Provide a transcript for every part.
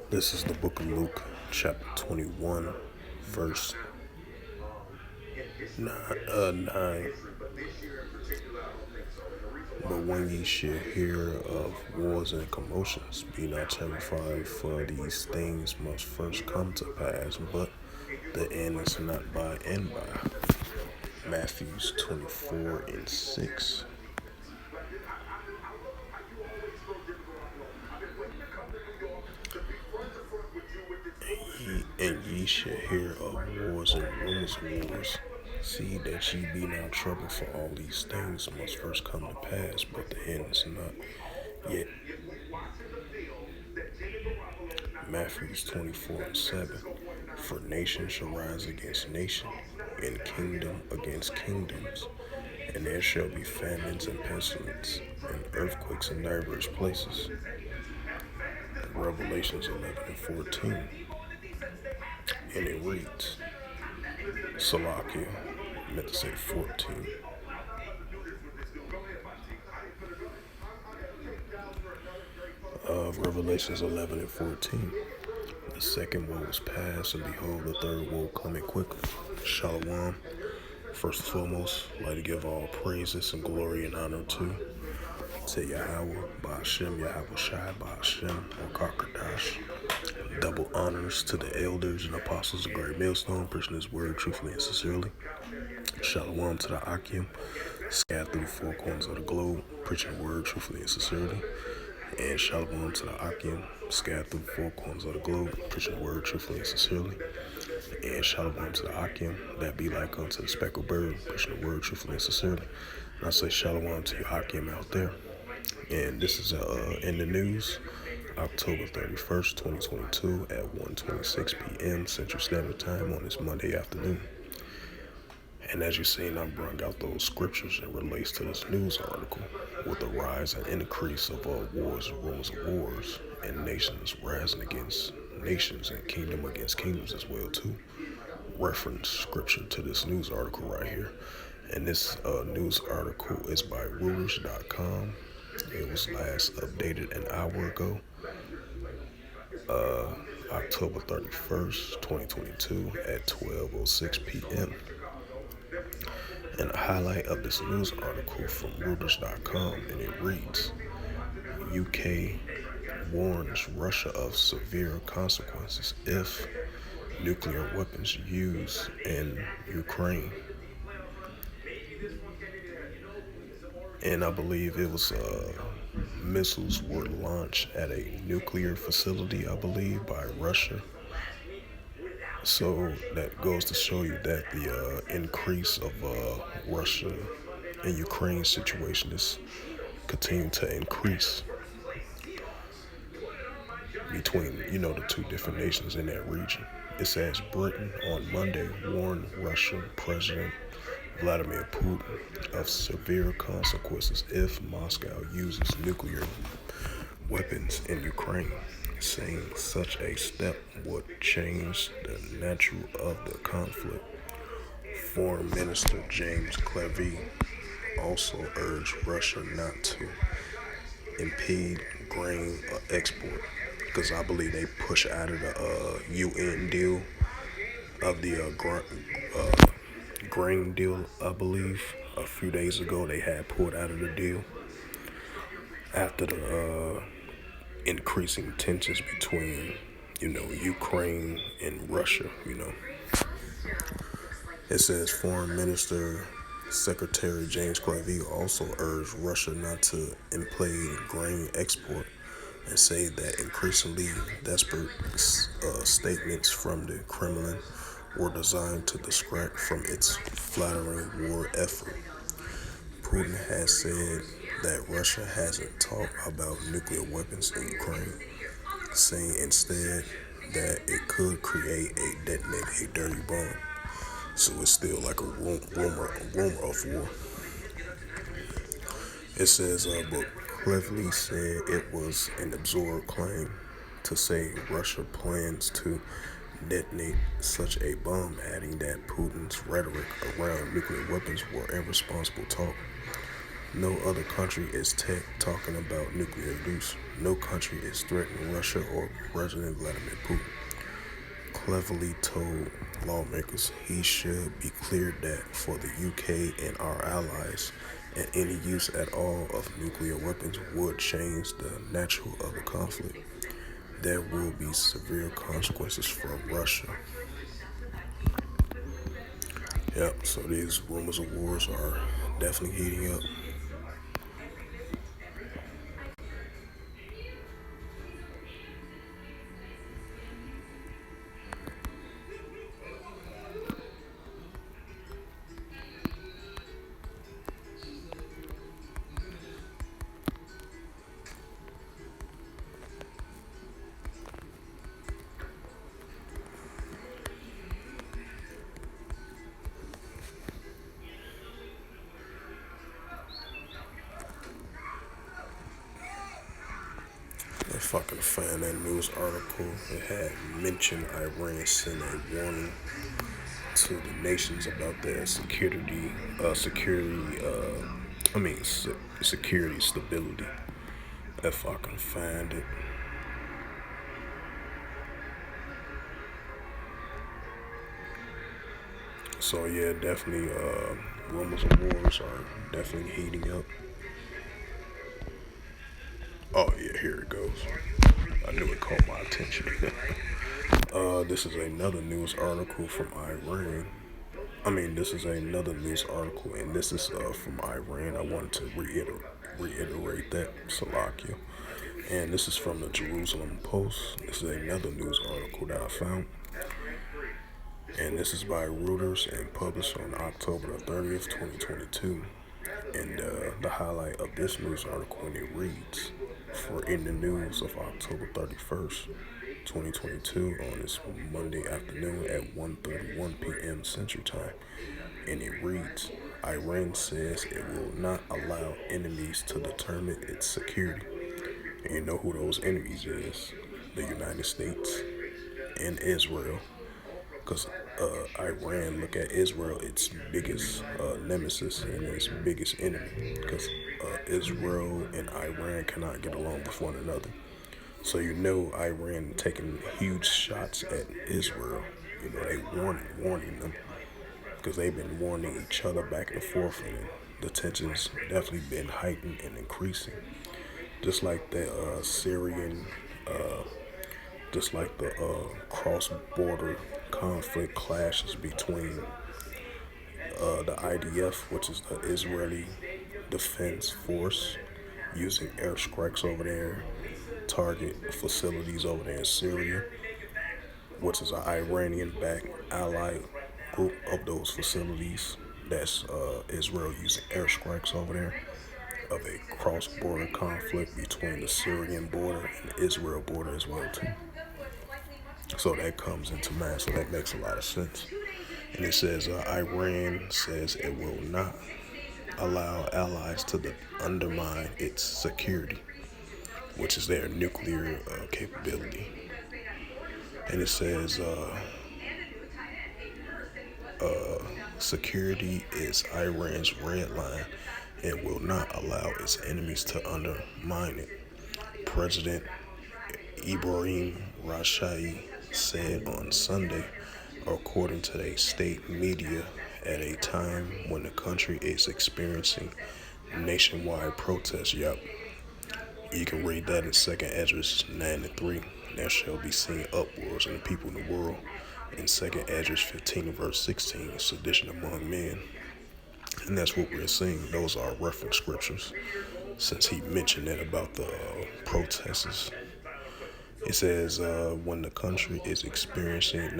This is the book of Luke, chapter 21, verse 9. But when ye shall hear of wars and commotions, be not terrified, for these things must first come to pass, but the end is not by and by. Matthews 24 and 6. And ye shall hear of wars and rumors of wars. See that ye be not troubled, for all these things must first come to pass, but the end is not yet. Matthews 24 and 7. For nation shall rise against nation, and kingdom against kingdoms, and there shall be famines and pestilence, and earthquakes in divers places. Revelations 11 and 14. And it reads, Salakia, meant to say 14. Of Revelations 11 and 14. The second woe was past, and behold, the third woe coming quickly. Shalom. First and foremost, I'd like to give all praises and glory and honor to Yahweh, Ba'ashem, Yahweh Shai, Ba'ashem, Wakakadash. Double honors to the elders and apostles of Great Millstone, preaching His word truthfully and sincerely. Shalom to the Akim, scattered through the four corners of the globe, preaching the word truthfully and sincerely. And shalom to the Akim, scattered through the four corners of the globe, preaching the word truthfully and sincerely. And shalom to the Akim, that be like unto the speckled bird, preaching the word truthfully and sincerely. And I say shalom to your Akim out there. And this is in the news, October 31st, 2022 at 1:26 p.m. Central Standard Time on this Monday afternoon. And as you've seen, I brought out those scriptures that relates to this news article with the rise and increase of wars and rumors of wars, and nations rising against nations and kingdom against kingdoms as well too. Reference scripture to this news article right here. And this news article is by rulers.com. It was last updated an hour ago, October 31st, 2022 at 12:06 p.m. And a highlight of this news article from Reuters.com, and it reads, UK warns Russia of severe consequences if nuclear weapons used in Ukraine. And I believe it was missiles were launched at a nuclear facility, I believe, by Russia. So that goes to show you that the increase of Russia and Ukraine situation is continuing to increase between, the two different nations in that region. It says Britain on Monday warned Russian President Vladimir Putin of severe consequences if Moscow uses nuclear weapons in Ukraine, saying such a step would change the nature of the conflict. Foreign Minister James Cleverly also urged Russia not to impede grain export, because I believe they push out of the UN deal of the grain deal. I believe a few days ago they had pulled out of the deal after the increasing tensions between, Ukraine and Russia. It says Foreign Minister Secretary James Cleverly also urged Russia not to impede grain export, and say that increasingly desperate statements from the Kremlin were designed to distract from its flattering war effort. Putin has said that Russia hasn't talked about nuclear weapons in Ukraine, saying instead that it could detonate a dirty bomb. So it's still like a rumor of war. It says, but Cleverly said it was an absurd claim to say Russia plans to detonate such a bomb, adding that Putin's rhetoric around nuclear weapons were irresponsible talk. No other country is talking about nuclear use. No country is threatening Russia or President Vladimir Putin. Cleverly told lawmakers he should be clear that for the UK and our allies, and any use at all of nuclear weapons would change the nature of the conflict. There will be severe consequences for Russia. Yep, so these rumors of wars are definitely heating up. I fucking found that news article. It had mentioned Iran sent a warning to the nations about their security stability. If I can find it. So yeah, definitely, rumors of wars are definitely heating up. Oh yeah, here it goes. I knew it caught my attention. This is another news article from Iran. This is another news article, and this is from Iran. I wanted to reiterate that, Salakia. And this is from the Jerusalem Post. This is another news article that I found. And this is by Reuters and published on October the 30th, 2022. And the highlight of this news article, and it reads, for in the news of October 31st, 2022 on this Monday afternoon at 1:31 p.m. Central Time. And it reads, Iran says it will not allow enemies to determine its security. And you know who those enemies is? The United States and Israel. Because Iran look at Israel its biggest nemesis and its biggest enemy. Because Israel and Iran cannot get along with one another. So you know Iran taking huge shots at Israel. You know, they warning them because they've been warning each other back and forth, and the tensions definitely been heightened and increasing. Just like the Syrian, just like the cross-border conflict clashes between the IDF, which is the Israeli Defense Force, using airstrikes over there, target facilities over there in Syria, which is an Iranian-backed allied group of those facilities. That's Israel using airstrikes over there of a cross-border conflict between the Syrian border and the Israel border as well too. So that comes into mind. So that makes a lot of sense. And it says Iran says it will not allow allies to undermine its security, which is their nuclear capability. And it says security is Iran's red line and will not allow its enemies to undermine it. President Ibrahim Raisi said on Sunday, according to the state media, at a time when the country is experiencing nationwide protests. Yup, you can read that in 2nd Esdras 9-3. There shall be seen uproars in the people in the world. In 2nd Esdras 15 and verse 16, sedition among men. And that's what we're seeing. Those are reference scriptures. Since he mentioned that about the protesters, it says when the country is experiencing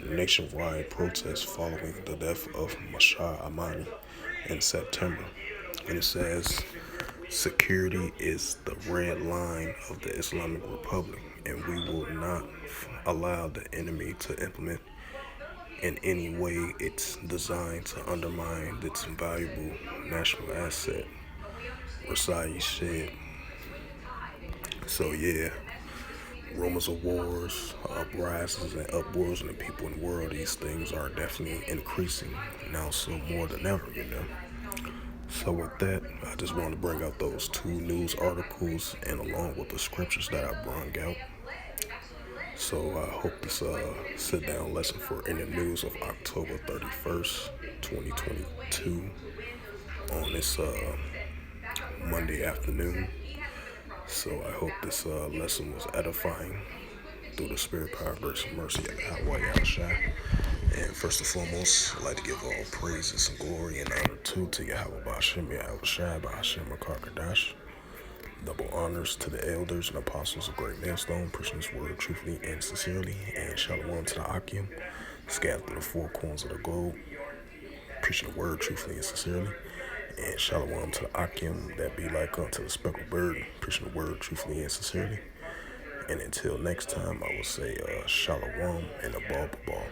nationwide protests following the death of Masha Amani in September. And it says security is the red line of the Islamic Republic, and we will not allow the enemy to implement in any way it's designed to undermine its valuable national asset, Versailles said. So yeah, rumors of wars, uprisings, and uproars in the people in the world, these things are definitely increasing now, so more than ever, you know. So with that, I just want to bring out those two news articles and along with the scriptures that I brought out. So I hope this sit down lesson for in the news of October 31st, 2022 on this Monday afternoon. So I hope this lesson was edifying through the spirit, power, grace, and mercy of Yahweh Yahushua. And first and foremost, I'd like to give all praises and glory and honor to Yahweh Ba'ashem Yahushua Ba'ashem Makakadash. Double honors to the elders and apostles of Great Millstone, preaching this word truthfully and sincerely. And shalom to the Akim, scattered through the four corners of the globe, preaching the word truthfully and sincerely. And shalom to the Akim that be like unto the speckled bird, preaching the word truthfully and sincerely. And until next time, I will say shalom and a ball.